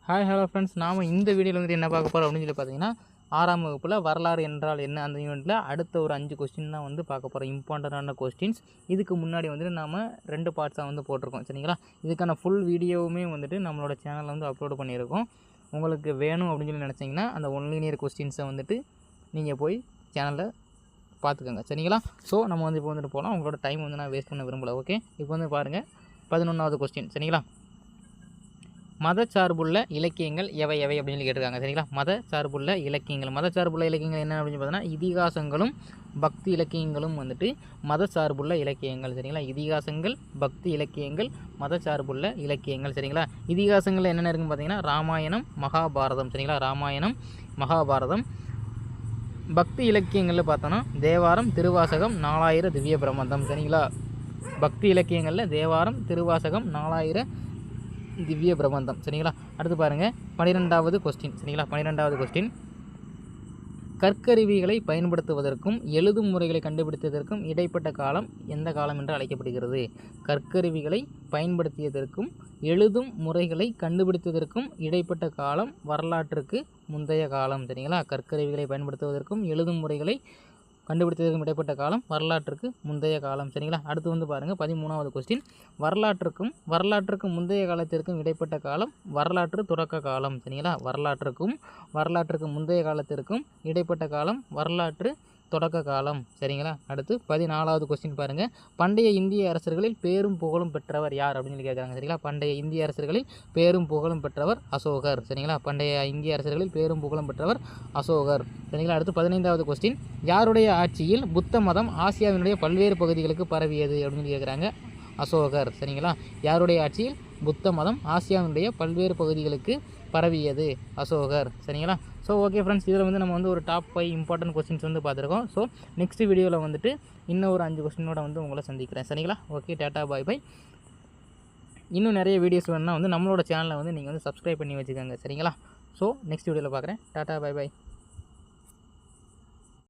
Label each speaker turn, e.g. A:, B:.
A: Hi hello friends, நாம் இந்த வீடியோவில் வந்துட்டு என்ன பார்க்க போகிறோம் அப்படின்னு சொல்லி பார்த்தீங்கன்னா, 6ஆம் வகுப்பில் வரலாறு என்றால் என்ன அந்த யூனிட்டில் அடுத்த ஒரு 5 கொஸ்டின் தான் வந்து பார்க்க போகிறோம். இம்பார்ட்டண்டான கொஸ்டின்ஸ். இதுக்கு முன்னாடி வந்துட்டு நாம் 2 பார்ட்ஸாக வந்து போட்டிருக்கோம். சரிங்களா? இதுக்கான ஃபுல் வீடியோவுமே வந்துட்டு நம்மளோட சேனலில் வந்து அப்லோடு பண்ணியிருக்கோம். உங்களுக்கு வேணும் அப்படின்னு சொல்லி நினச்சிங்கன்னா அந்த ஒன்லீனியர் கொஸ்டின்ஸை வந்துட்டு நீங்கள் போய் சேனலில் பார்த்துக்கோங்க. சரிங்களா? ஸோ நம்ம வந்து இப்போ வந்துட்டு போகலாம். உங்களோட டைம் வந்து நான் வேஸ்ட் பண்ண விரும்பலை. ஓகே, இப்போ வந்து பாருங்கள் 11வது கொஸ்டின். சரிங்களா? மதச்சார்புள்ள இலக்கியங்கள் எவை எவை அப்படின்னு சொல்லி கேட்டிருக்காங்க. சரிங்களா? மதச்சார்புள்ள இலக்கியங்கள் என்ன அப்படின்னு பார்த்தீங்கன்னா, இதிகாசங்களும் பக்தி இலக்கியங்களும் வந்துட்டு மதச்சார்புள்ள இலக்கியங்கள். சரிங்களா? இதிகாசங்கள், பக்தி இலக்கியங்கள், மதச்சார்புள்ள இலக்கியங்கள். சரிங்களா? இதிகாசங்கள் என்னென்ன இருக்குன்னு பார்த்தீங்கன்னா, ராமாயணம், மகாபாரதம். சரிங்களா? ராமாயணம், மகாபாரதம். பக்தி இலக்கியங்களில் பார்த்தோன்னா தேவாரம், திருவாசகம், 4000 திவ்ய பிரபந்தம். சரிங்களா? பக்தி இலக்கியங்களில் தேவாரம், திருவாசகம், 4000 திவ்ய பிரபந்தம். சரிங்களா? அடுத்து பாருங்கள் 12வது கொஸ்டின். சரிங்களா? 12வது கொஸ்டின், கற்கருவிகளை பயன்படுத்துவதற்கும் எழுதும் முறைகளை கண்டுபிடித்ததற்கும் இடைப்பட்ட காலம் எந்த காலம் என்று அழைக்கப்படுகிறது? கற்கருவிகளை பயன்படுத்தியதற்கும் எழுதும் முறைகளை கண்டுபிடித்ததற்கும் இடைப்பட்ட காலம் வரலாற்றுக்கு முந்தைய காலம். சரிங்களா? கற்கருவிகளை பயன்படுத்துவதற்கும் எழுதும் முறைகளை கண்டுபிடித்ததற்கும் இடைப்பட்ட காலம் வரலாற்றுக்கு முந்தைய காலம். சரிங்களா? அடுத்து வந்து பாருங்கள் 13வது கொஸ்டின், வரலாற்றுக்கும் முந்தைய காலத்திற்கும் இடைப்பட்ட காலம் வரலாற்று தொடக்க காலம். சரிங்களா? வரலாற்றுக்கு முந்தைய காலத்திற்கும் இடைப்பட்ட காலம் வரலாற்று தொடக்க காலம். சரிங்களா? அடுத்து 14வது கொஸ்டின் பாருங்கள், பண்டைய இந்திய அரசர்களில் பேரும் புகழும் பெற்றவர் யார் அப்படின்னு சொல்லி கேட்குறாங்க. சரிங்களா? பண்டைய இந்திய அரசர்களில் பேரும் புகழும் பெற்றவர் அசோகர். சரிங்களா? பண்டைய இந்திய அரசர்களில் பேரும் புகழும் பெற்றவர் அசோகர். சரிங்களா? அடுத்து 15வது கொஸ்டின், யாருடைய ஆட்சியில் புத்த மதம் ஆசியாவினுடைய பல்வேறு பகுதிகளுக்கு பரவியது அப்படின்னு சொல்லி கேட்குறாங்க. அசோகர். சரிங்களா? யாருடைய ஆட்சியில் புத்த மதம் ஆசியாவினுடைய பல்வேறு பகுதிகளுக்கு பரவியது? அசோகர். சரிங்களா? ஸோ ஓகே ஃப்ரெண்ட்ஸ், இதில் வந்து நம்ம வந்து ஒரு டாப் 5 இம்பார்ட்டன்ட் கொஸ்டின்ஸ் வந்து பார்த்துருக்கோம். ஸோ நெக்ஸ்ட் வீடியோவில் வந்துட்டு இன்னும் ஒரு 5 கொஸ்டினோட வந்து உங்களை சந்திக்கிறேன். சரிங்களா? ஓகே, டாட்டா பாய் பாய். இன்னும் நிறைய வீடியோஸ் வேணுன்னா வந்து நம்மளோட சேனலை வந்து நீங்கள் வந்து சப்ஸ்கிரைப் பண்ணி வச்சுக்கோங்க. சரிங்களா? ஸோ நெக்ஸ்ட் வீடியோவில் பார்க்குறேன். டாட்டா பாய் பாய்.